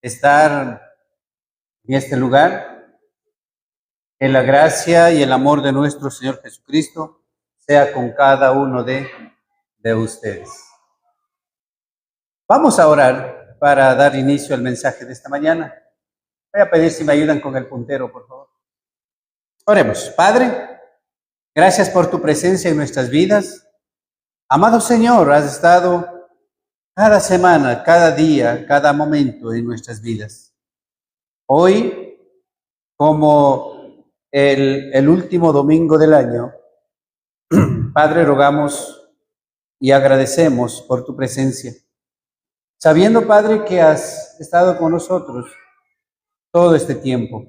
estar en este lugar. Que la gracia y el amor de nuestro Señor Jesucristo sea con cada uno de ustedes. Vamos a orar para dar inicio al mensaje de esta mañana. Voy a pedir si me ayudan con el puntero, por favor. Oremos. Padre, gracias por tu presencia en nuestras vidas. Amado Señor, has estado cada semana, cada día, cada momento en nuestras vidas. Hoy, como el último domingo del año, Padre, rogamos y agradecemos por tu presencia. Sabiendo, Padre, que has estado con nosotros todo este tiempo.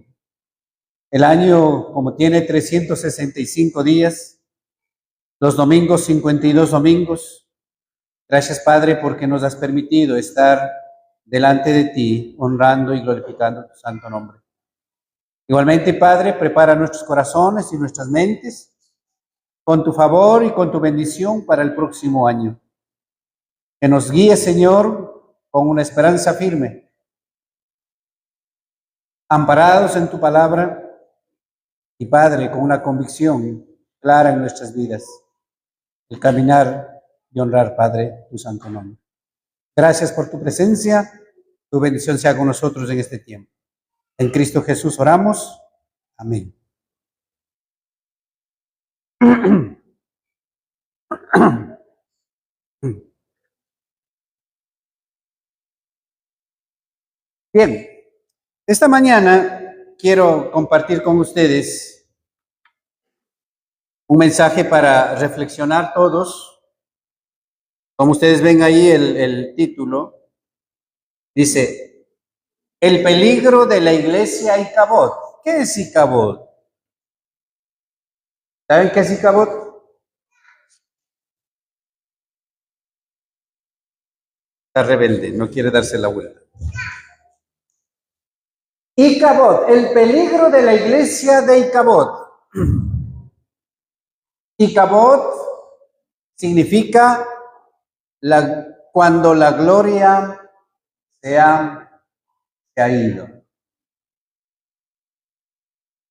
El año, como tiene 365 días, los domingos, 52 domingos. Gracias, Padre, porque nos has permitido estar delante de ti, honrando y glorificando tu santo nombre. Igualmente, Padre, prepara nuestros corazones y nuestras mentes con tu favor y con tu bendición para el próximo año. Que nos guíe, Señor, con una esperanza firme, amparados en tu palabra y, Padre, con una convicción clara en nuestras vidas, el caminar y honrar, Padre, tu santo nombre. Gracias por tu presencia, tu bendición sea con nosotros en este tiempo. En Cristo Jesús oramos. Amén. Bien, esta mañana quiero compartir con ustedes un mensaje para reflexionar todos. Como ustedes ven ahí el título, dice, el peligro de la iglesia Icabod. ¿Qué es Icabod? ¿Saben qué es Icabod? Está rebelde, no quiere darse la vuelta. Icabod, el peligro de la iglesia de Icabod. Icabod significa cuando la gloria se ha ido.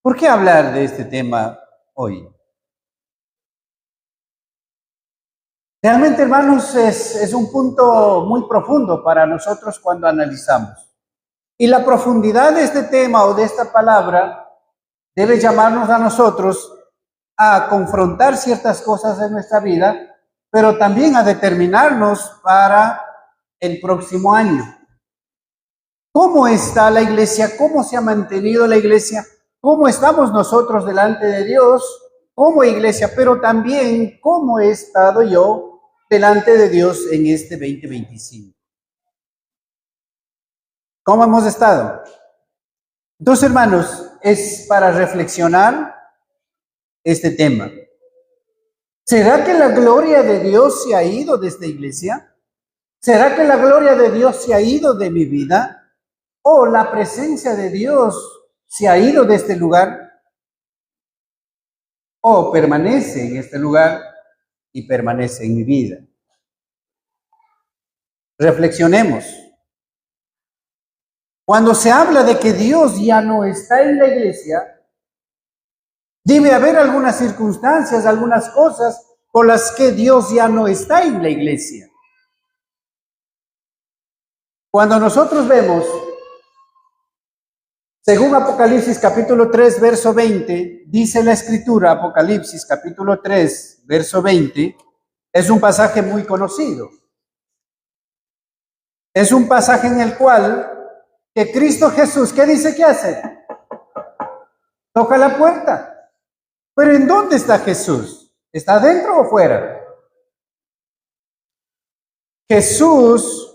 ¿Por qué hablar de este tema hoy? Realmente, hermanos, es un punto muy profundo para nosotros cuando analizamos. Y la profundidad de este tema o de esta palabra debe llamarnos a nosotros a confrontar ciertas cosas en nuestra vida, pero también a determinarnos para el próximo año. ¿Cómo está la iglesia? ¿Cómo se ha mantenido la iglesia? ¿Cómo estamos nosotros delante de Dios como iglesia? Pero también, ¿cómo he estado yo delante de Dios en este 2025? ¿Cómo hemos estado? Entonces, hermanos, es para reflexionar este tema. ¿Será que la gloria de Dios se ha ido de esta iglesia? ¿Será que la gloria de Dios se ha ido de mi vida? ¿O la presencia de Dios se ha ido de este lugar? ¿O permanece en este lugar y permanece en mi vida? Reflexionemos. Cuando se habla de que Dios ya no está en la iglesia, debe haber algunas circunstancias, algunas cosas por las que Dios ya no está en la iglesia. Cuando nosotros vemos, según Apocalipsis capítulo 3, verso 20, dice la Escritura, Apocalipsis capítulo 3, verso 20, es un pasaje muy conocido. Es un pasaje en el cual que Cristo Jesús, ¿qué dice que hace? Toca la puerta. Pero ¿en dónde está Jesús? ¿Está adentro o fuera? Jesús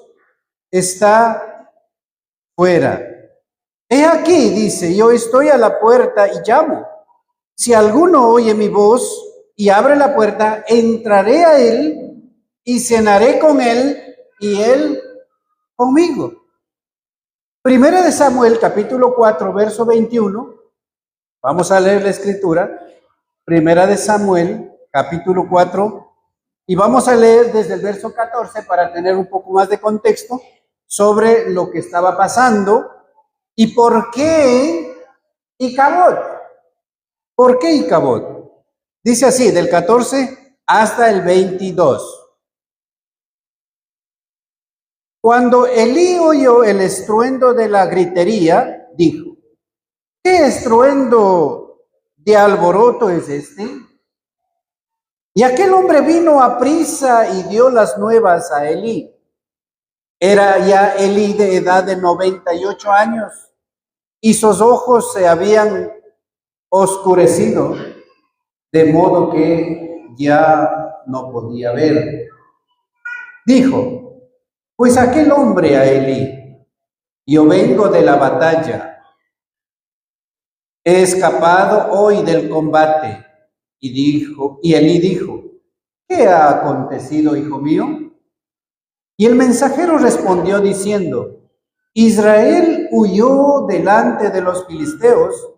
está fuera. He aquí, dice, yo estoy a la puerta y llamo. Si alguno oye mi voz y abre la puerta, entraré a él y cenaré con él y él conmigo. Primera de Samuel, capítulo 4, verso 21. Vamos a leer la escritura. Primera de Samuel, capítulo 4. Y vamos a leer desde el verso 14 para tener un poco más de contexto sobre lo que estaba pasando y por qué Icabod. ¿Por qué Icabod? Dice así, del 14 hasta el 22. Cuando Elí oyó el estruendo de la gritería, dijo, ¿qué estruendo de alboroto es este? Y aquel hombre vino a prisa y dio las nuevas a Elí. Era ya Elí de edad de 98 años y sus ojos se habían oscurecido, de modo que ya no podía ver. Dijo, pues aquel hombre a Elí, yo vengo de la batalla, he escapado hoy del combate. Y Elí dijo, ¿qué ha acontecido, hijo mío? Y el mensajero respondió diciendo, Israel huyó delante de los filisteos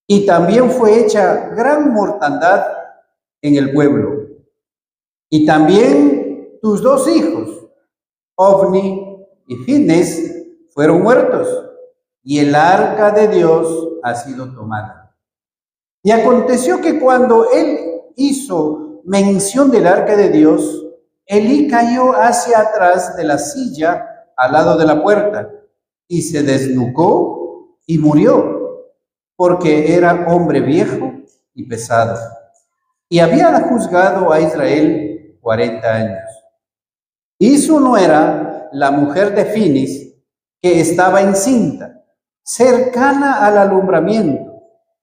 y también fue hecha gran mortandad en el pueblo. Y también tus dos hijos, Ofni y Finés, fueron muertos, y el arca de Dios ha sido tomada. Y aconteció que cuando él hizo mención del arca de Dios, Elí cayó hacia atrás de la silla al lado de la puerta, y se desnucó y murió, porque era hombre viejo y pesado, y había juzgado a Israel 40 años. Y su nuera, la mujer de Finis, que estaba encinta, cercana al alumbramiento,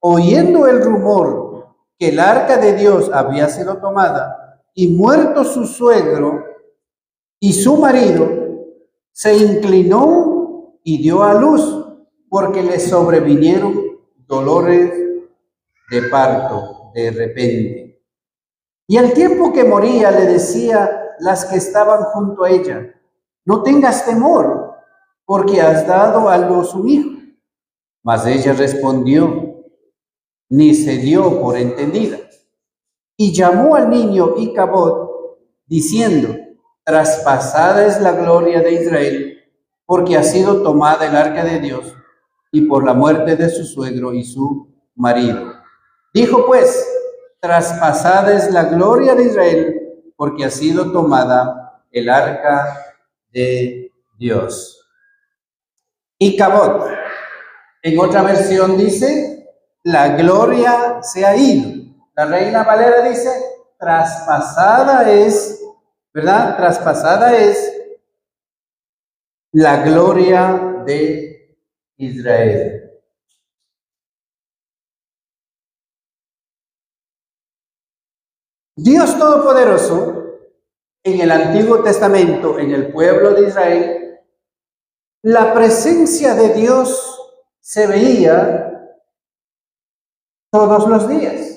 oyendo el rumor que el arca de Dios había sido tomada, y muerto su suegro y su marido, se inclinó y dio a luz, porque le sobrevinieron dolores de parto de repente. Y al tiempo que moría le decía las que estaban junto a ella, no tengas temor, porque has dado a luz un hijo. Mas ella respondió, ni se dio por entendida. Y llamó al niño Icabod, diciendo, traspasada es la gloria de Israel, porque ha sido tomada el arca de Dios, y por la muerte de su suegro y su marido. Dijo pues, traspasada es la gloria de Israel, porque ha sido tomada el arca de Dios. Icabod. En otra versión dice, la gloria se ha ido. La Reina Valera dice, traspasada es, ¿verdad? Traspasada es la gloria de Israel. Dios Todopoderoso, en el Antiguo Testamento, en el pueblo de Israel, la presencia de Dios se veía todos los días.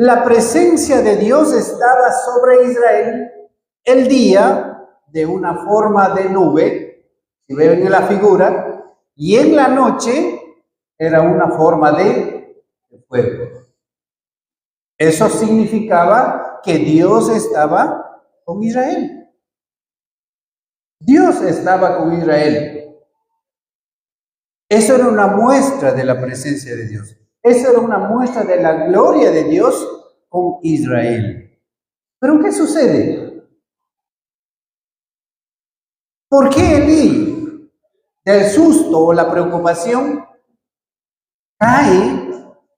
La presencia de Dios estaba sobre Israel el día de una forma de nube, si ven en la figura, y en la noche era una forma de fuego. Eso significaba que Dios estaba con Israel. Dios estaba con Israel. Eso era una muestra de la presencia de Dios. Eso era una muestra de la gloria de Dios con Israel. ¿Pero qué sucede? ¿Por qué Elí, del susto o la preocupación, cae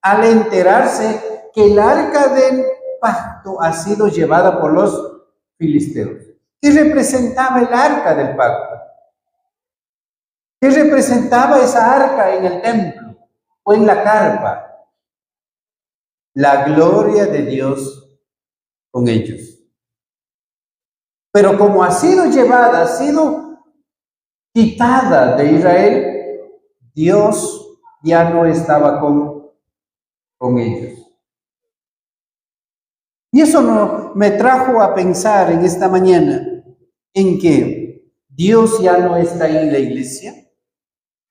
al enterarse que el arca del pacto ha sido llevada por los filisteos? ¿Qué representaba el arca del pacto? ¿Qué representaba esa arca en el templo o en la carpa? La gloria de Dios con ellos. Pero como ha sido llevada, ha sido quitada de Israel, Dios ya no estaba con ellos. Y eso me trajo a pensar en esta mañana en que Dios ya no está en la iglesia,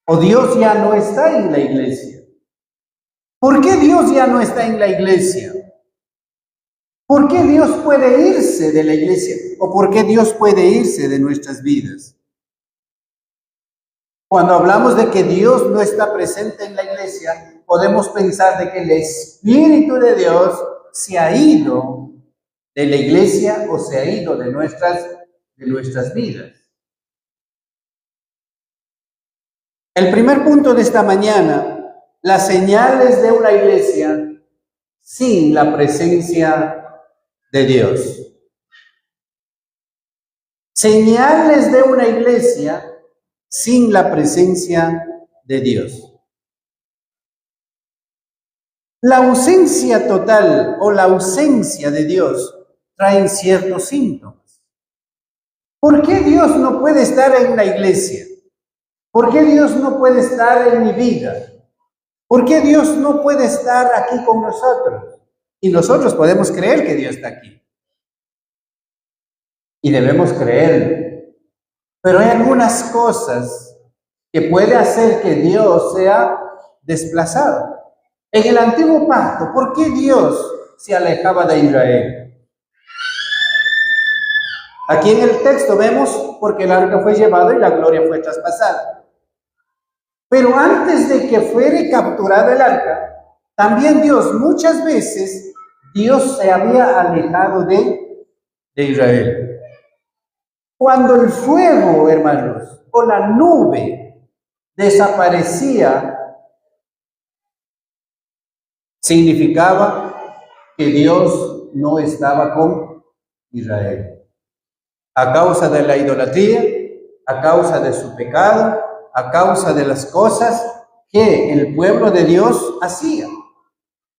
o Dios ya no está en la iglesia. ¿Por qué Dios ya no está en la iglesia? ¿Por qué Dios puede irse de la iglesia? ¿O por qué Dios puede irse de nuestras vidas? Cuando hablamos de que Dios no está presente en la iglesia, podemos pensar de que el Espíritu de Dios se ha ido de la iglesia o se ha ido de nuestras vidas. El primer punto de esta mañana, las señales de una iglesia sin la presencia de Dios. Señales de una iglesia sin la presencia de Dios. La ausencia total o la ausencia de Dios traen ciertos síntomas. ¿Por qué Dios no puede estar en la iglesia? ¿Por qué Dios no puede estar en mi vida? ¿Por qué Dios no puede estar aquí con nosotros? Y nosotros podemos creer que Dios está aquí. Y debemos creerlo. Pero hay algunas cosas que puede hacer que Dios sea desplazado. En el antiguo pacto, ¿por qué Dios se alejaba de Israel? Aquí en el texto vemos porque el arca fue llevado y la gloria fue traspasada. Pero antes de que fuera capturado el arca, también Dios, muchas veces, Dios se había alejado de Israel. Cuando el fuego, hermanos, o la nube desaparecía, significaba que Dios no estaba con Israel. A causa de la idolatría, a causa de su pecado, a causa de las cosas que el pueblo de Dios hacía.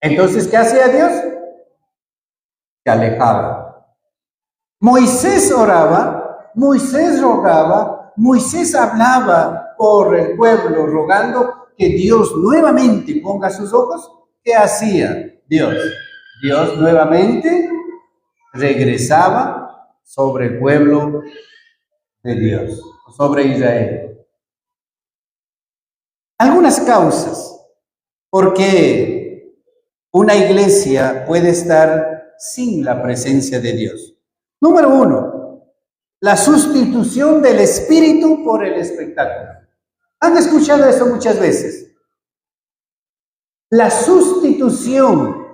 Entonces, ¿qué hacía Dios? Se alejaba. Moisés oraba, Moisés rogaba, Moisés hablaba por el pueblo rogando que Dios nuevamente ponga sus ojos. ¿Qué hacía Dios? Dios nuevamente regresaba sobre el pueblo de Dios, sobre Israel. Algunas causas por qué una iglesia puede estar sin la presencia de Dios. Número 1, la sustitución del espíritu por el espectáculo. ¿Han escuchado eso muchas veces? La sustitución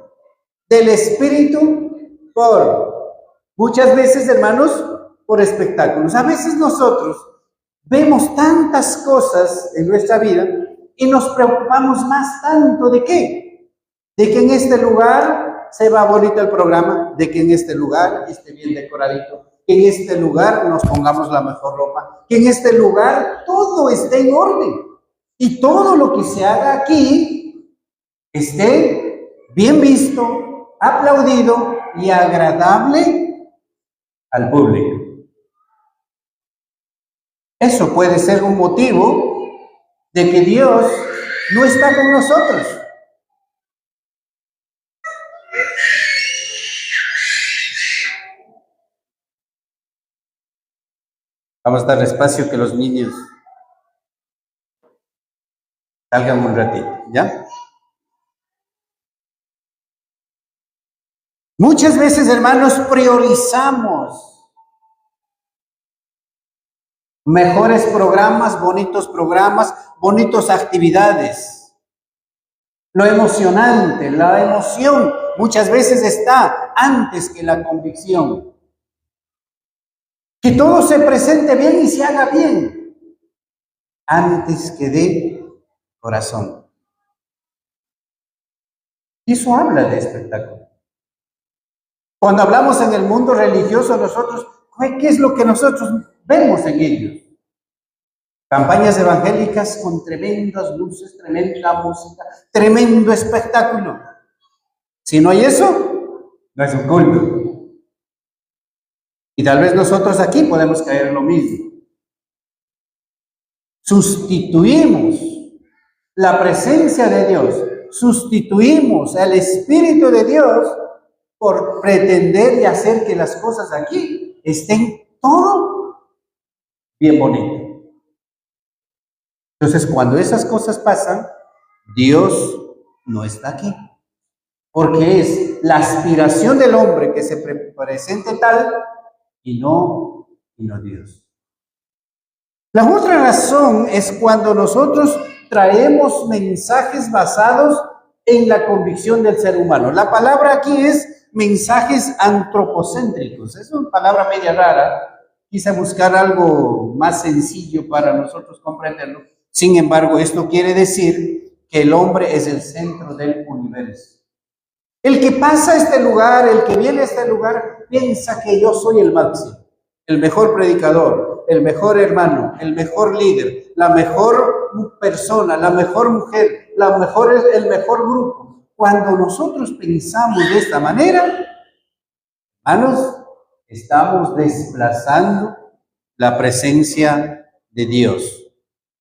del espíritu por, muchas veces, hermanos, por espectáculos. A veces nosotros vemos tantas cosas en nuestra vida y nos preocupamos más tanto de qué, de que en este lugar se va bonito el programa, de que en este lugar esté bien decoradito, que en este lugar nos pongamos la mejor ropa, que en este lugar todo esté en orden y todo lo que se haga aquí esté bien visto, aplaudido y agradable al público. Eso puede ser un motivo de que Dios no está con nosotros. Vamos a dar espacio que los niños salgan un ratito, ¿ya? Muchas veces, hermanos, priorizamos mejores programas, bonitas actividades. Lo emocionante, la emoción muchas veces está antes que la convicción. Que todo se presente bien y se haga bien antes que de corazón. Y eso habla de espectáculo. Cuando hablamos en el mundo religioso, nosotros, ¿qué es lo que nosotros vemos en ellos? Campañas evangélicas con tremendas luces, tremenda música, tremendo espectáculo. Si no hay eso, no es un culto. Y tal vez nosotros aquí podemos caer en lo mismo. Sustituimos la presencia de Dios, sustituimos al Espíritu de Dios por pretender y hacer que las cosas aquí estén todo bien bonito. Entonces, cuando esas cosas pasan, Dios no está aquí. porque es la aspiración del hombre que se presente tal y no Dios. La otra razón es cuando nosotros traemos mensajes basados en la convicción del ser humano. La palabra aquí es mensajes antropocéntricos. Es una palabra media rara. Quise buscar algo más sencillo para nosotros comprenderlo. Sin embargo, esto quiere decir que el hombre es el centro del universo. El que pasa a este lugar, el que viene a este lugar, piensa que yo soy el máximo, el mejor predicador, el mejor hermano, el mejor líder, la mejor persona, la mejor mujer, el mejor grupo. Cuando nosotros pensamos de esta manera, hermanos, estamos desplazando la presencia de Dios.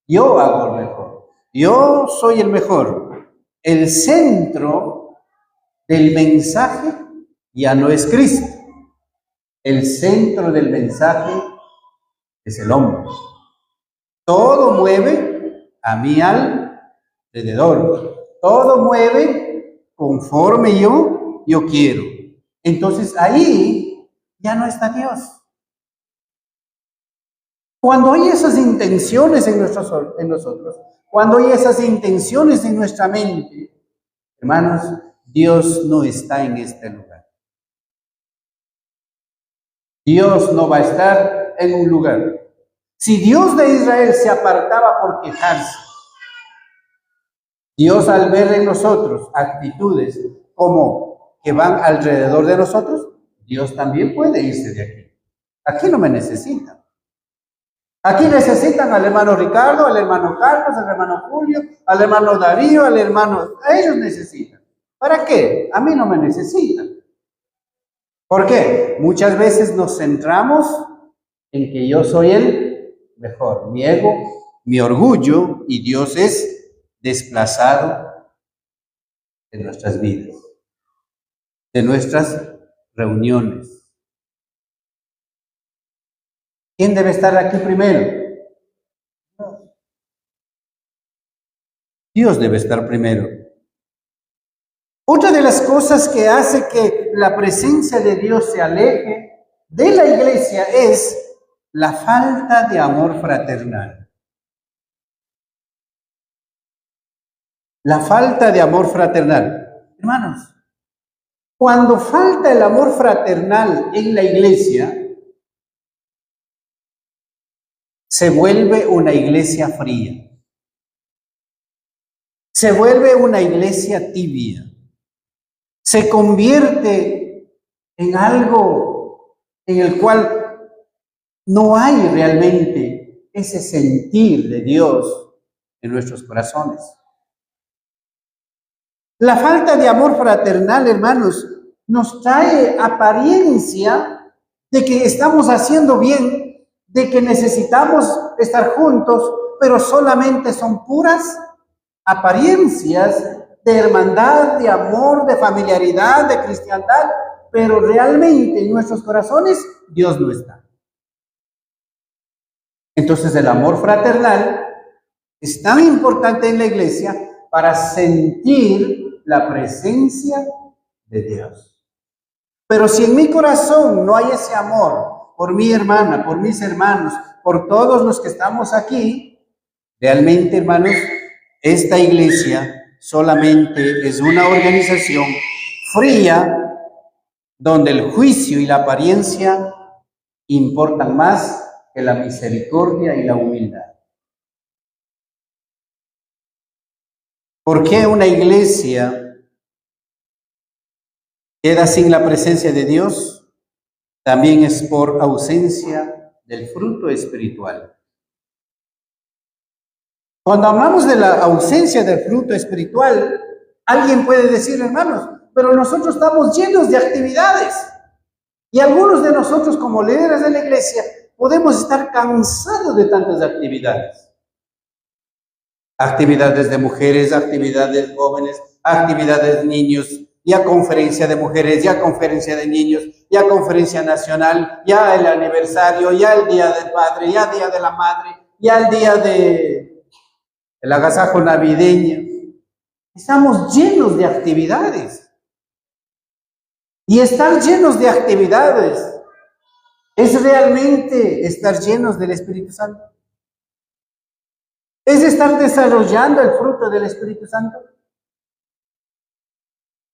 Yo hago el mejor. Yo soy el mejor. El centro del mensaje ya no es Cristo. El centro del mensaje es el hombre. Todo mueve a mi alrededor. Todo mueve conforme yo quiero. Entonces ahí ya no está Dios. Cuando hay esas intenciones en nosotros, cuando hay esas intenciones en nuestra mente, hermanos, Dios no está en este lugar. Dios no va a estar en un lugar. Si Dios de Israel se apartaba por quejarse, Dios al ver en nosotros actitudes como que van alrededor de nosotros, Dios también puede irse de aquí. Aquí no me necesitan. Aquí necesitan al hermano Ricardo, al hermano Carlos, al hermano Julio, al hermano Darío, al hermano... A ellos necesitan. ¿Para qué? A mí no me necesitan. ¿Por qué? Muchas veces nos centramos en que yo soy el mejor. Mi ego, mi orgullo, y Dios es desplazado de nuestras vidas, de nuestras reuniones. ¿Quién debe estar aquí primero? Dios debe estar primero. Otra de las cosas que hace que la presencia de Dios se aleje de la iglesia es la falta de amor fraternal. La falta de amor fraternal. Hermanos, cuando falta el amor fraternal en la iglesia, se vuelve una iglesia fría. Se vuelve una iglesia tibia. Se convierte en algo en el cual no hay realmente ese sentir de Dios en nuestros corazones. La falta de amor fraternal, hermanos, nos trae apariencia de que estamos haciendo bien, de que necesitamos estar juntos, pero solamente son puras apariencias de hermandad, de amor, de familiaridad, de cristiandad, pero realmente en nuestros corazones Dios no está. Entonces el amor fraternal es tan importante en la iglesia para sentir la presencia de Dios. Pero si en mi corazón no hay ese amor por mi hermana, por mis hermanos, por todos los que estamos aquí, realmente, hermanos, esta iglesia solamente es una organización fría donde el juicio y la apariencia importan más que la misericordia y la humildad. ¿Por qué una iglesia queda sin la presencia de Dios? También es por ausencia del fruto espiritual. Cuando hablamos de la ausencia del fruto espiritual, alguien puede decir, hermanos, pero nosotros estamos llenos de actividades. Y algunos de nosotros como líderes de la iglesia podemos estar cansados de tantas actividades. Actividades de mujeres, actividades de jóvenes, actividades de niños, ya conferencia de mujeres, ya conferencia de niños, ya conferencia nacional, ya el aniversario, ya el día del padre, ya el día de la madre, ya el día del agasajo navideño. Estamos llenos de actividades. Y estar llenos de actividades es realmente estar llenos del Espíritu Santo. ¿Es estar desarrollando el fruto del Espíritu Santo?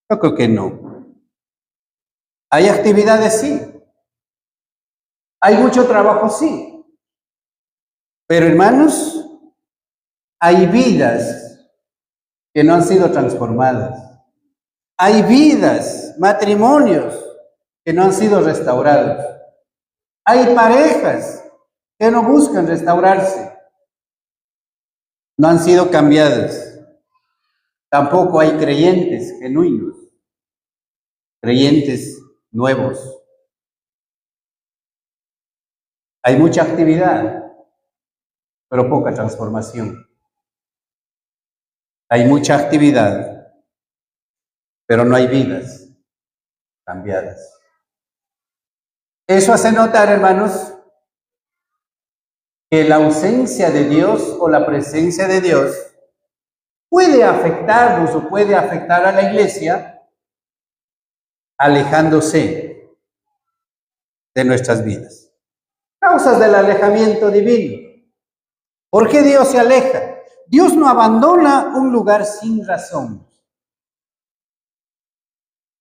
Yo creo que no. Hay actividades, sí. Hay mucho trabajo, sí. Pero hermanos, hay vidas que no han sido transformadas. Hay vidas, matrimonios que no han sido restaurados. Hay parejas que no buscan restaurarse. No han sido cambiadas. Tampoco hay creyentes genuinos, creyentes nuevos. Hay mucha actividad, pero poca transformación. Hay mucha actividad, pero no hay vidas cambiadas. Eso hace notar, hermanos, que la ausencia de Dios o la presencia de Dios puede afectarnos o puede afectar a la iglesia alejándose de nuestras vidas. Causas del alejamiento divino. ¿Por qué Dios se aleja? Dios no abandona un lugar sin razón.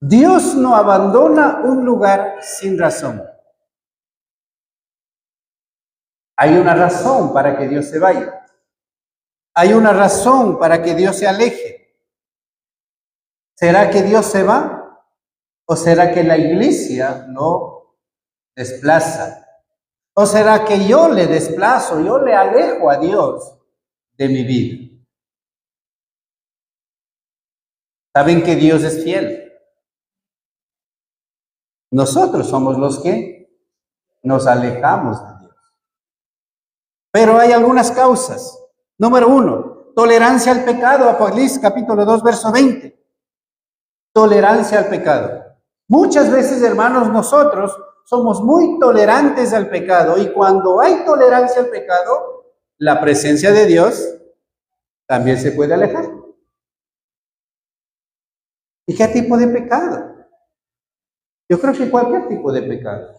Dios no abandona un lugar sin razón. Hay una razón para que Dios se vaya. Hay una razón para que Dios se aleje. ¿Será que Dios se va? ¿O será que la iglesia lo desplaza? ¿O será que yo le desplazo, yo le alejo a Dios de mi vida? ¿Saben que Dios es fiel? Nosotros somos los que nos alejamos de Dios. Pero hay algunas causas. Número 1, tolerancia al pecado. Apocalipsis capítulo 2, verso 20. Tolerancia al pecado. Muchas veces, hermanos, nosotros somos muy tolerantes al pecado, y cuando hay tolerancia al pecado, la presencia de Dios también se puede alejar. ¿Y qué tipo de pecado? Yo creo que cualquier tipo de pecado.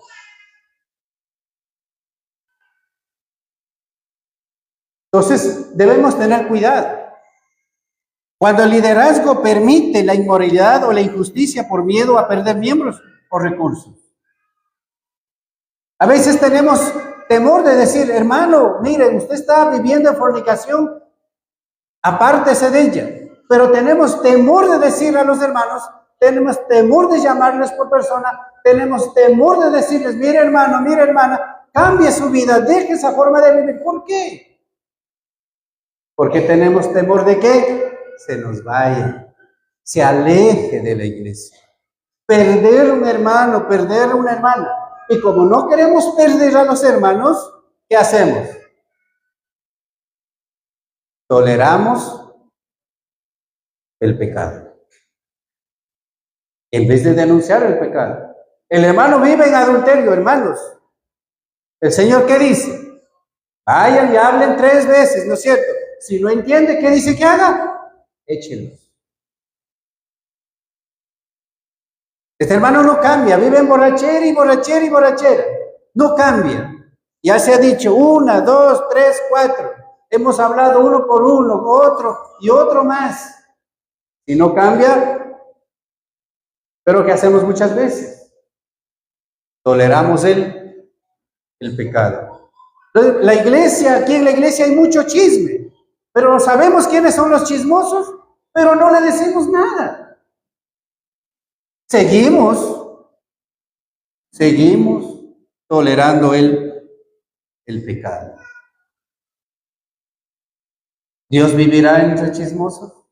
Entonces, debemos tener cuidado. Cuando el liderazgo permite la inmoralidad o la injusticia por miedo a perder miembros o recursos. A veces tenemos temor de decir, hermano, mire, usted está viviendo en fornicación, apártese de ella. Pero tenemos temor de decir a los hermanos, tenemos temor de llamarles por persona, tenemos temor de decirles, mire hermano, mire hermana, cambie su vida, deje esa forma de vivir. ¿Por qué? Porque tenemos temor de que se nos vaya, se aleje de la iglesia. Perder un hermano, perder una hermana. Y como no queremos perder a los hermanos, ¿qué hacemos? Toleramos el pecado, en vez de denunciar el pecado. El hermano vive en adulterio, hermanos. ¿El Señor qué dice? Vayan y hablen 3 veces, ¿no es cierto? Si no entiende, ¿qué dice que haga? Échenlos. Este hermano no cambia, vive en borrachera y borrachera y borrachera. No cambia. Ya se ha dicho 1, 2, 3, 4. Hemos hablado uno por uno, otro y otro más. Si no cambia, pero ¿qué hacemos muchas veces? Toleramos el pecado. La iglesia, aquí en la iglesia hay mucho chisme, pero sabemos quiénes son los chismosos, pero no le decimos nada. Seguimos tolerando el pecado. ¿Dios vivirá entre chismosos?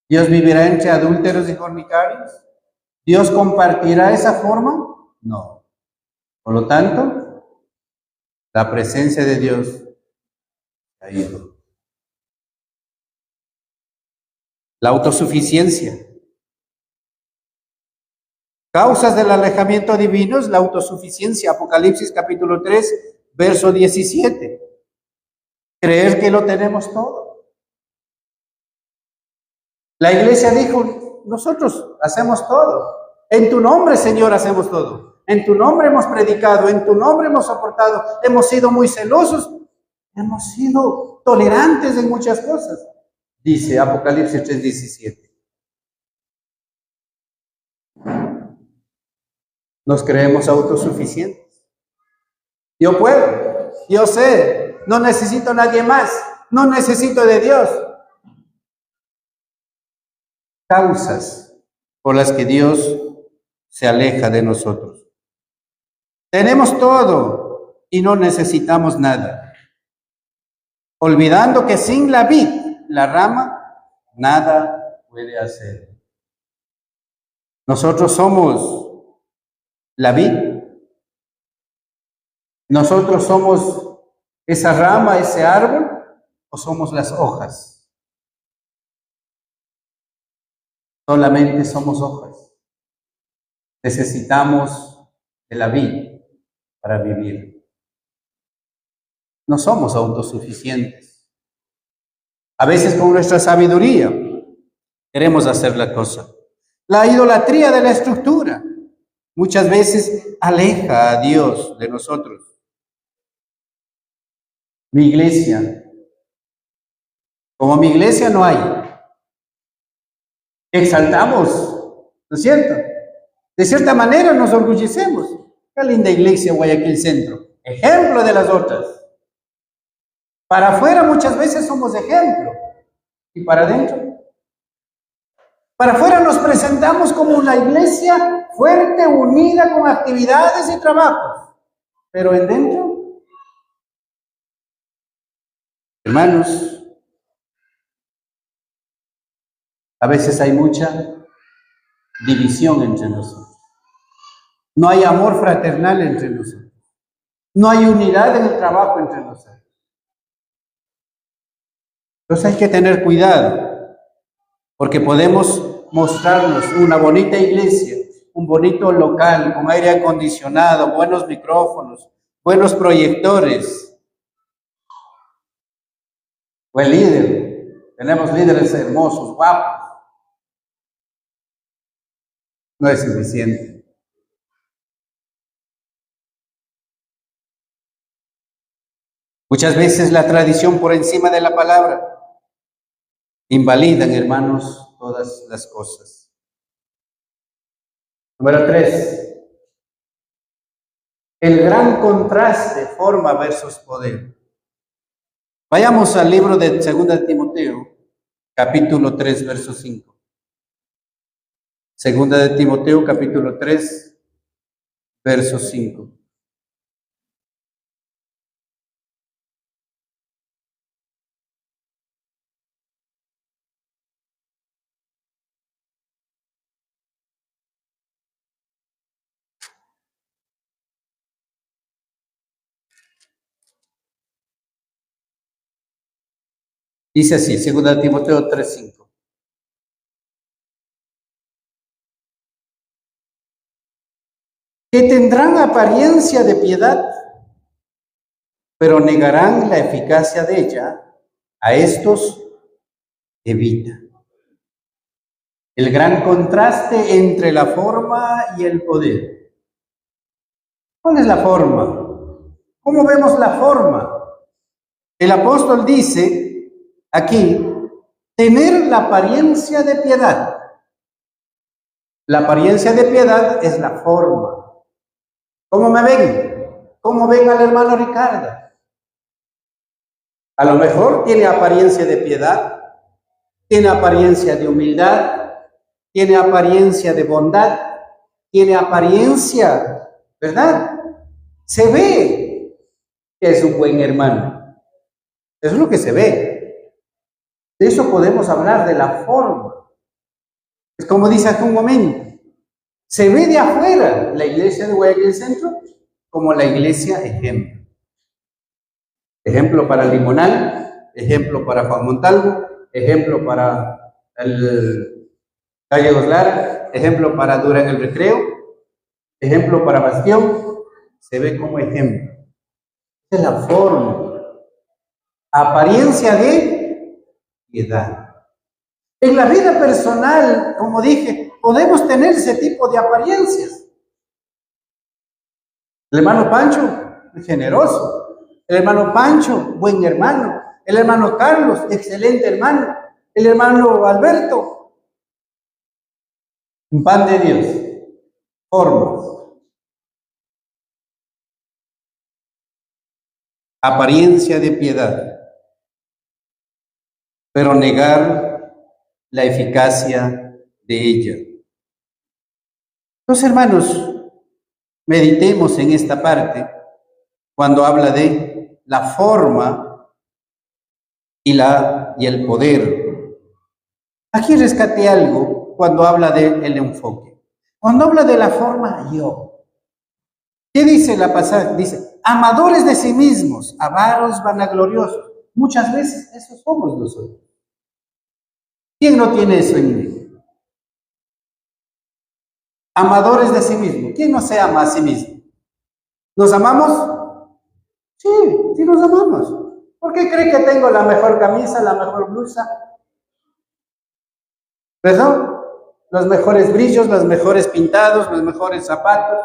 ¿Dios vivirá entre adúlteros y fornicarios? ¿Dios compartirá esa forma? No. Por lo tanto, la presencia de Dios ha ido. La autosuficiencia. Causas del alejamiento divino es la autosuficiencia. Apocalipsis capítulo 3, verso 17. Creer que lo tenemos todo. La iglesia dijo, nosotros hacemos todo. En tu nombre, Señor, hacemos todo. En tu nombre hemos predicado, en tu nombre hemos soportado, hemos sido muy celosos, hemos sido tolerantes en muchas cosas. Dice Apocalipsis 3:17. Nos creemos autosuficientes. Yo puedo, yo sé, no necesito a nadie más, no necesito de Dios. Causas por las que Dios se aleja de nosotros. Tenemos todo y no necesitamos nada. Olvidando que sin la vid, la rama, nada puede hacer. Nosotros somos la vid. Nosotros somos esa rama, ese árbol, o somos las hojas. Solamente somos hojas. Necesitamos de la vid para vivir. No somos autosuficientes. A veces con nuestra sabiduría queremos hacer la cosa. La idolatría de la estructura muchas veces aleja a Dios de nosotros. Mi iglesia, como mi iglesia no hay. Exaltamos, ¿no es cierto? De cierta manera nos orgullecemos. Qué linda iglesia Guayaquil Centro, ejemplo de las otras. Para afuera muchas veces somos ejemplo. ¿Y para adentro? Para afuera nos presentamos como una iglesia fuerte, unida, con actividades y trabajos. Pero en dentro, hermanos, a veces hay mucha división entre nosotros. No hay amor fraternal entre nosotros. No hay unidad en el trabajo entre nosotros. Entonces hay que tener cuidado, porque podemos mostrarnos una bonita iglesia, un bonito local con aire acondicionado, buenos micrófonos, buenos proyectores. O el líder. Tenemos líderes hermosos, guapos. No es suficiente. Muchas veces la tradición por encima de la palabra invalidan, hermanos, todas las cosas. Número 3. El gran contraste, forma versus poder. Vayamos al libro de 2 Timoteo, capítulo 3, verso 5. 2 Timoteo, capítulo 3, verso 5. Dice así, 2 Timoteo 3, 5. Que tendrán apariencia de piedad, pero negarán la eficacia de ella. A estos evita. El gran contraste entre la forma y el poder. ¿Cuál es la forma? ¿Cómo vemos la forma? El apóstol dice aquí, tener la apariencia de piedad. La apariencia de piedad es la forma. ¿Cómo me ven? ¿Cómo ven al hermano Ricardo? A lo mejor tiene apariencia de piedad, tiene apariencia de humildad, tiene apariencia de bondad, tiene apariencia, ¿verdad? Se ve que es un buen hermano. Eso es lo que se ve. De eso podemos hablar, de la forma. Es como dice hace un momento. Se ve de afuera la iglesia de Guayaquil Centro como la iglesia ejemplo. Ejemplo para Limonal, ejemplo para Juan Montalvo, ejemplo para el Calle Lara, ejemplo para Durán el Recreo, ejemplo para Bastión. Se ve como ejemplo. Esa es la forma. Apariencia de piedad. En la vida personal, como dije, podemos tener ese tipo de apariencias. El hermano Pancho, generoso. El hermano Pancho, buen hermano. El hermano Carlos, excelente hermano. El hermano Alberto, un pan de Dios. Formas. Apariencia de piedad, pero negar la eficacia de ella. Entonces, hermanos, meditemos en esta parte cuando habla de la forma y el poder. Aquí rescaté algo cuando habla del enfoque. Cuando habla de la forma, ¿qué dice la pasada? Dice, amadores de sí mismos, avaros, vanagloriosos. Muchas veces esos somos nosotros. ¿Quién no tiene eso en mí? Amadores de sí mismo. ¿Quién no se ama a sí mismo? ¿Nos amamos? Sí, sí nos amamos. ¿Por qué cree que tengo la mejor camisa, la mejor blusa? ¿Verdad? Los mejores brillos, los mejores pintados, los mejores zapatos.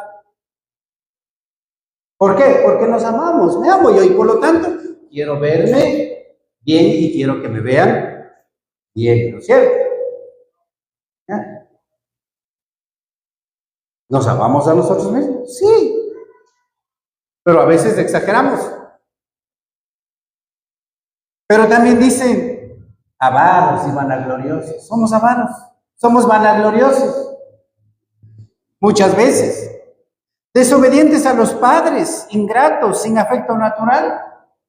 ¿Por qué? Porque nos amamos. Me amo yo y por lo tanto quiero verme bien y quiero que me vean bien, ¿no es cierto? ¿Ya? ¿Nos amamos a nosotros mismos? Sí, pero a veces exageramos. Pero también dice, avaros y vanagloriosos. Somos avaros, somos vanagloriosos. Muchas veces. Desobedientes a los padres, ingratos, sin afecto natural.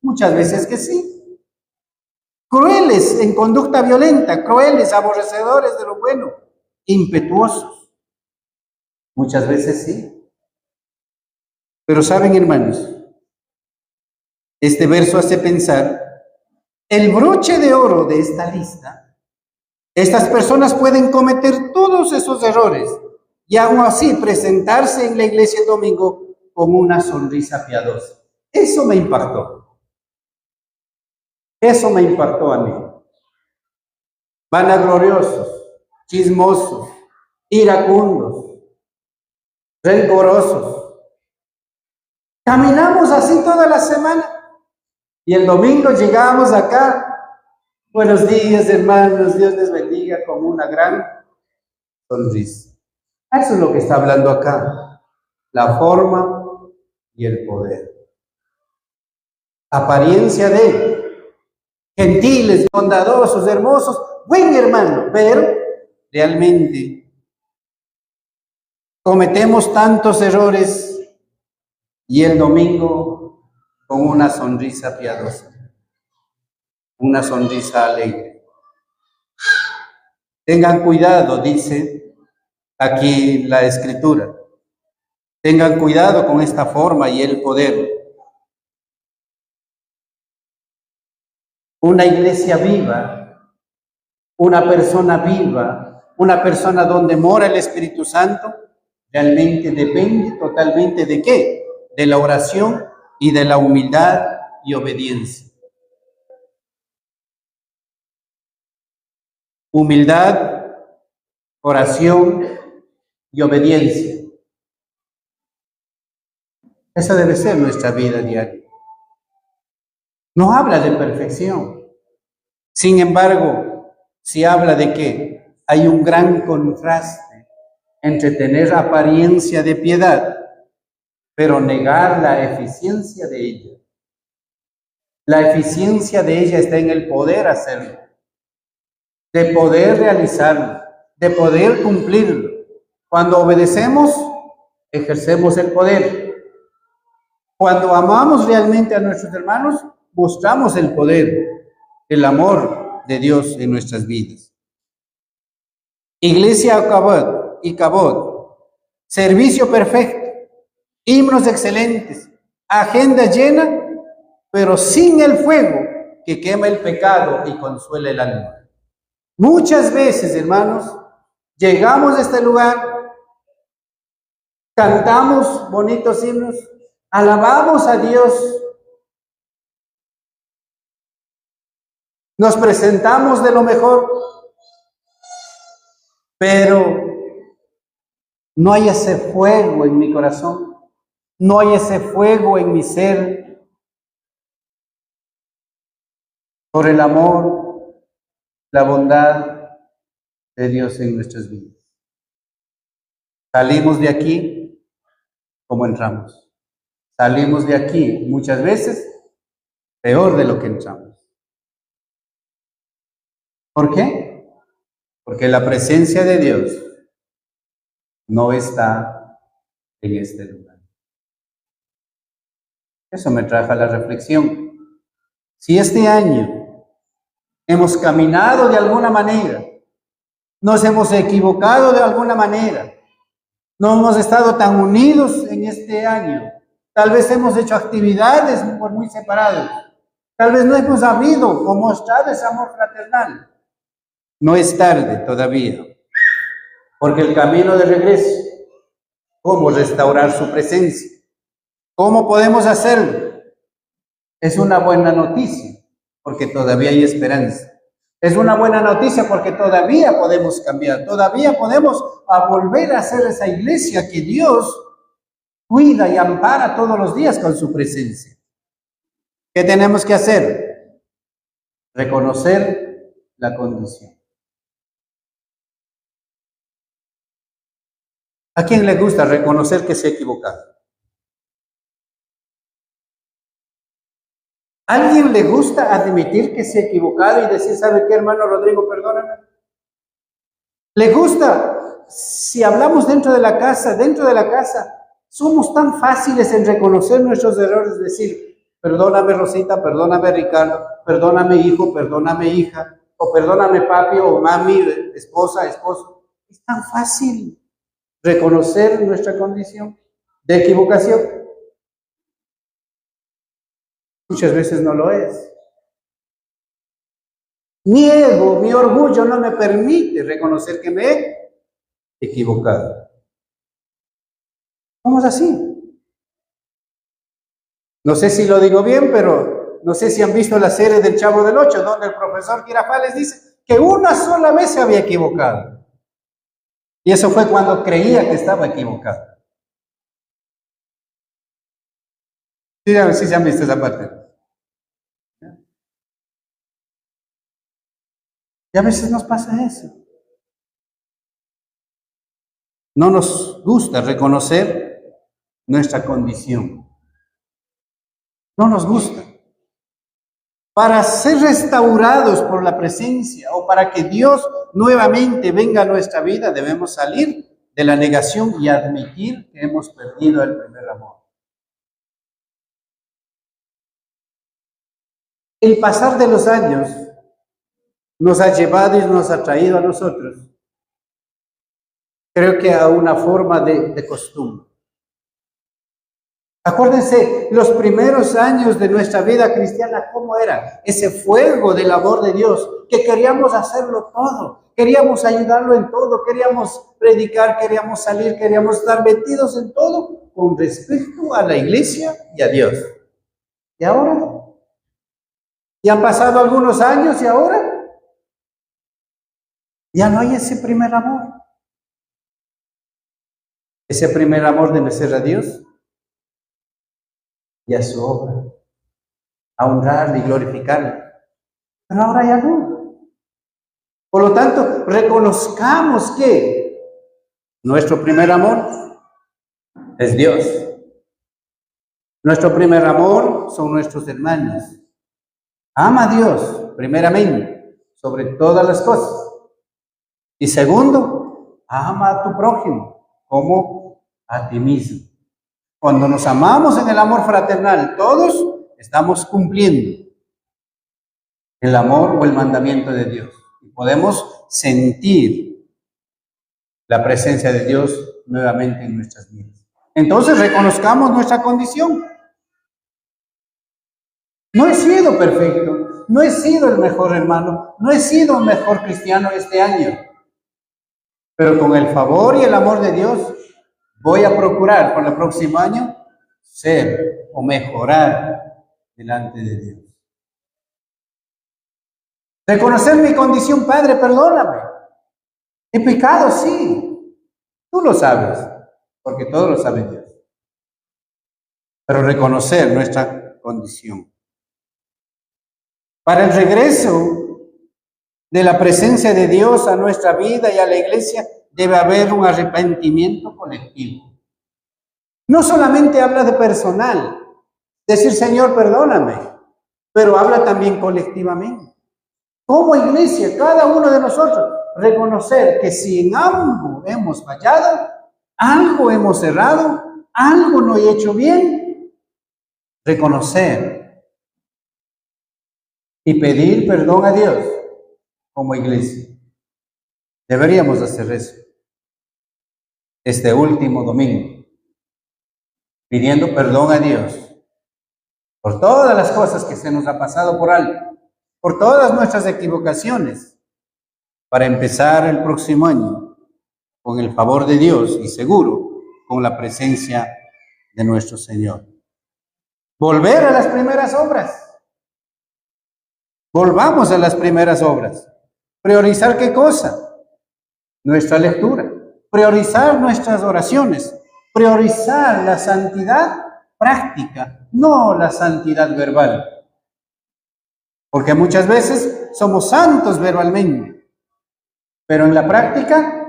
Muchas veces que sí. Crueles en conducta violenta, crueles, aborrecedores de lo bueno, impetuosos. Muchas veces sí. Pero saben, hermanos, este verso hace pensar, el broche de oro de esta lista, estas personas pueden cometer todos esos errores y aún así presentarse en la iglesia el domingo con una sonrisa piadosa. Eso me impactó. Eso me impactó a mí. Vanagloriosos, chismosos, iracundos, rencorosos. Caminamos así toda la semana y el domingo llegamos acá. Buenos días, hermanos, Dios les bendiga, con una gran sonrisa. Eso es lo que está hablando acá, la forma y el poder. Apariencia de gentiles, bondadosos, hermosos, buen hermano, pero realmente cometemos tantos errores y el domingo con una sonrisa piadosa, una sonrisa alegre. Tengan cuidado, dice aquí la escritura. Tengan cuidado con esta forma y el poder. Una iglesia viva, una persona donde mora el Espíritu Santo, realmente depende totalmente de ¿qué? De la oración y de la humildad y obediencia. Humildad, oración y obediencia. Esa debe ser nuestra vida diaria. No habla de perfección. Sin embargo, sí habla de que hay un gran contraste entre tener apariencia de piedad, pero negar la eficiencia de ella. La eficiencia de ella está en el poder hacerlo, de poder realizarlo, de poder cumplirlo. Cuando obedecemos, ejercemos el poder. Cuando amamos realmente a nuestros hermanos, mostramos el poder, el amor de Dios en nuestras vidas. Iglesia y Cabot, servicio perfecto, himnos excelentes, agenda llena, pero sin el fuego que quema el pecado y consuela el alma. Muchas veces, hermanos, llegamos a este lugar, cantamos bonitos himnos, alabamos a Dios, nos presentamos de lo mejor, pero no hay ese fuego en mi corazón, no hay ese fuego en mi ser por el amor, la bondad de Dios en nuestras vidas. Salimos de aquí como entramos. Salimos de aquí muchas veces peor de lo que entramos. ¿Por qué? Porque la presencia de Dios no está en este lugar. Eso me trajo a la reflexión. Si este año hemos caminado de alguna manera, nos hemos equivocado de alguna manera, no hemos estado tan unidos en este año, tal vez hemos hecho actividades por muy separados, tal vez no hemos habido o mostrado ese amor fraternal. No es tarde todavía, porque el camino de regreso, ¿cómo restaurar su presencia? ¿Cómo podemos hacerlo? Es una buena noticia, porque todavía hay esperanza. Es una buena noticia porque todavía podemos cambiar, todavía podemos volver a ser esa iglesia que Dios cuida y ampara todos los días con su presencia. ¿Qué tenemos que hacer? Reconocer la condición. ¿A quién le gusta reconocer que se ha equivocado? ¿A alguien le gusta admitir que se ha equivocado y decir, ¿sabe qué, hermano Rodrigo, perdóname? ¿Le gusta? Si hablamos dentro de la casa, somos tan fáciles en reconocer nuestros errores, decir, perdóname Rosita, perdóname Ricardo, perdóname hijo, perdóname hija, o perdóname papi o mami, esposa, esposo. Es tan fácil reconocer nuestra condición de equivocación. Muchas veces no lo es. Mi ego, mi orgullo no me permite reconocer que me he equivocado. Somos así. No sé si lo digo bien, pero no sé si han visto la serie del Chavo del Ocho, donde el profesor Girafales dice que una sola vez se había equivocado. Y eso fue cuando creía que estaba equivocado. Sí, se han visto esa parte. Y a veces nos pasa eso. No nos gusta reconocer nuestra condición. No nos gusta. Para ser restaurados por la presencia o para que Dios nuevamente venga a nuestra vida, debemos salir de la negación y admitir que hemos perdido el primer amor. El pasar de los años nos ha llevado y nos ha traído a nosotros, creo que a una forma de costumbre. Acuérdense, los primeros años de nuestra vida cristiana, ¿cómo era? Ese fuego del amor de Dios, que queríamos hacerlo todo, queríamos ayudarlo en todo, queríamos predicar, queríamos salir, queríamos estar metidos en todo con respecto a la iglesia y a Dios. ¿Y ahora? ¿Ya han pasado algunos años y ahora? Ya no hay ese primer amor. Ese primer amor debe ser a Dios y a su obra, a honrarle y glorificarle. Pero ahora ya no. Por lo tanto, reconozcamos que nuestro primer amor es Dios. Nuestro primer amor son nuestros hermanos. Ama a Dios, primeramente, sobre todas las cosas. Y segundo, ama a tu prójimo como a ti mismo. Cuando nos amamos en el amor fraternal, todos estamos cumpliendo el amor o el mandamiento de Dios. Y podemos sentir la presencia de Dios nuevamente en nuestras vidas. Entonces reconozcamos nuestra condición. No he sido perfecto, no he sido el mejor hermano, no he sido el mejor cristiano este año. Pero con el favor y el amor de Dios, voy a procurar para el próximo año ser o mejorar delante de Dios. Reconocer mi condición, Padre, perdóname. He pecado, sí. Tú lo sabes, porque todo lo sabe Dios. Pero reconocer nuestra condición. Para el regreso de la presencia de Dios a nuestra vida y a la iglesia, debe haber un arrepentimiento colectivo. No solamente habla de personal, decir Señor, perdóname, pero habla también colectivamente. Como iglesia, cada uno de nosotros, reconocer que si en algo hemos fallado, algo hemos errado, algo no he hecho bien, reconocer y pedir perdón a Dios como iglesia. Deberíamos hacer eso este último domingo, pidiendo perdón a Dios por todas las cosas que se nos ha pasado por alto, por todas nuestras equivocaciones, para empezar el próximo año con el favor de Dios y seguro con la presencia de nuestro Señor. Volver a las primeras obras. Volvamos a las primeras obras. Priorizar ¿qué cosa? Nuestra lectura. Priorizar nuestras oraciones. Priorizar la santidad práctica, no la santidad verbal. Porque muchas veces somos santos verbalmente, pero en la práctica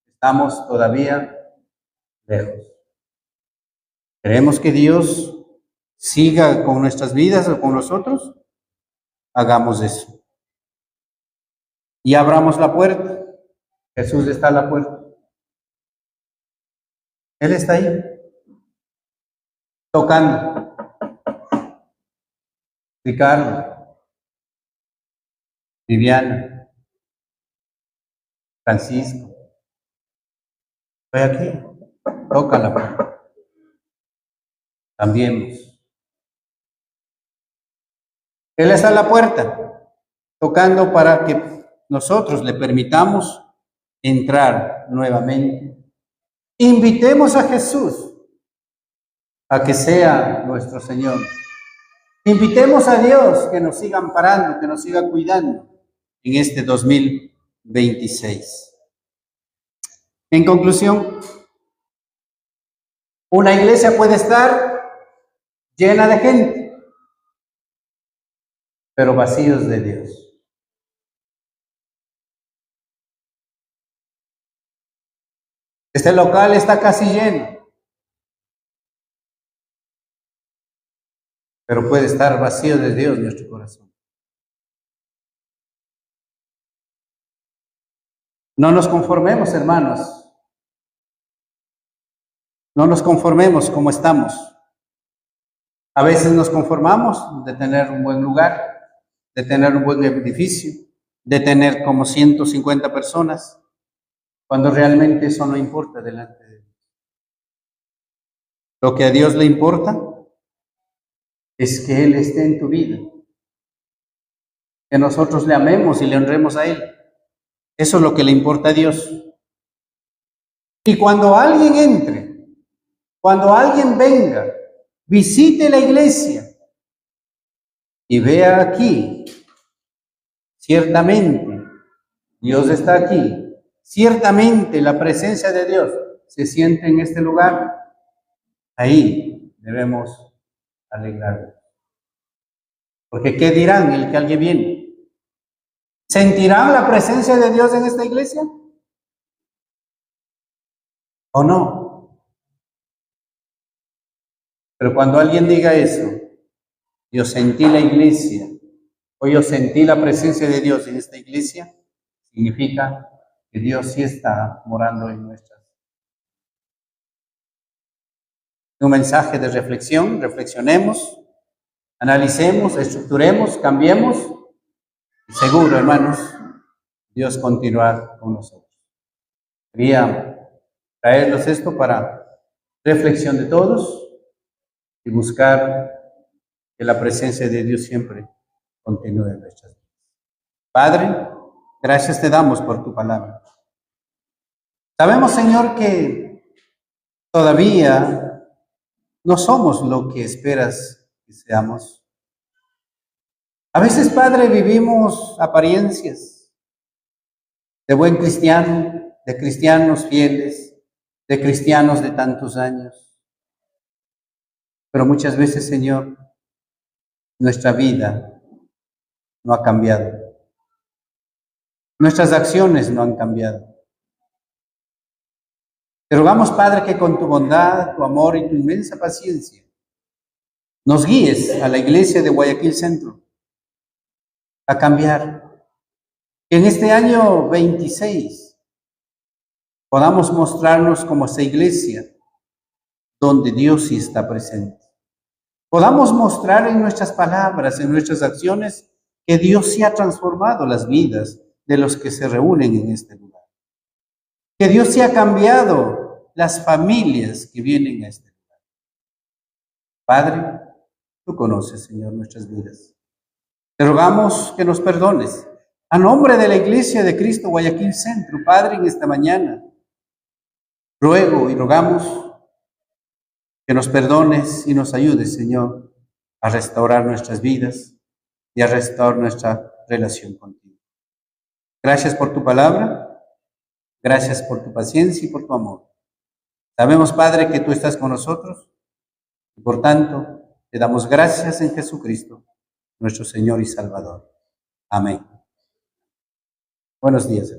estamos todavía lejos. ¿Queremos que Dios siga con nuestras vidas o con nosotros? Hagamos eso. Y abramos la puerta. Jesús está a la puerta. Él está ahí, tocando. Ricardo, Viviana, Francisco, estoy aquí, toca la puerta. Cambiemos. Él está a la puerta, tocando para que nosotros le permitamos entrar nuevamente. Invitemos a Jesús a que sea nuestro Señor. Invitemos a Dios que nos siga amparando, que nos siga cuidando en este 2026. En conclusión, una iglesia puede estar llena de gente, pero vacíos de Dios. Este local está casi lleno, pero puede estar vacío de Dios nuestro corazón. No nos conformemos, hermanos. No nos conformemos como estamos. A veces nos conformamos de tener un buen lugar, de tener un buen edificio, de tener como 150 personas, cuando realmente eso no importa delante de Dios. Lo que a Dios le importa es que Él esté en tu vida, que nosotros le amemos y le honremos a Él. Eso es lo que le importa a Dios. Y cuando alguien entre, cuando alguien venga, visite la iglesia y vea aquí, ciertamente Dios está aquí, ciertamente la presencia de Dios se siente en este lugar, ahí debemos alegrarnos. Porque ¿qué dirán el que alguien viene? ¿Sentirán la presencia de Dios en esta iglesia? ¿O no? Pero cuando alguien diga eso, yo sentí la iglesia, o yo sentí la presencia de Dios en esta iglesia, significa que Dios sí está morando en nuestras. Un mensaje de reflexión, reflexionemos, analicemos, estructuremos, cambiemos, y seguro, hermanos, Dios continuará con nosotros. Quería traerlos esto para reflexión de todos y buscar que la presencia de Dios siempre continúe en nuestras vidas. Padre, gracias te damos por tu palabra. Sabemos, Señor, que todavía no somos lo que esperas que seamos. A veces, Padre, vivimos apariencias de buen cristiano, de cristianos fieles, de cristianos de tantos años. Pero muchas veces, Señor, nuestra vida no ha cambiado. Nuestras acciones no han cambiado. Te rogamos, Padre, que con tu bondad, tu amor y tu inmensa paciencia nos guíes a la iglesia de Guayaquil Centro a cambiar. Que en este año 26 podamos mostrarnos como esa iglesia donde Dios sí está presente. Podamos mostrar en nuestras palabras, en nuestras acciones, que Dios sí ha transformado las vidas de los que se reúnen en este lugar. Que Dios sí ha cambiado las familias que vienen a este lugar. Padre, tú conoces, Señor, nuestras vidas. Te rogamos que nos perdones. A nombre de la Iglesia de Cristo Guayaquil Centro, Padre, en esta mañana, ruego y rogamos que nos perdones y nos ayudes, Señor, a restaurar nuestras vidas y a restaurar nuestra relación contigo. Gracias por tu palabra, gracias por tu paciencia y por tu amor. Sabemos, Padre, que tú estás con nosotros y por tanto te damos gracias en Jesucristo, nuestro Señor y Salvador. Amén. Buenos días.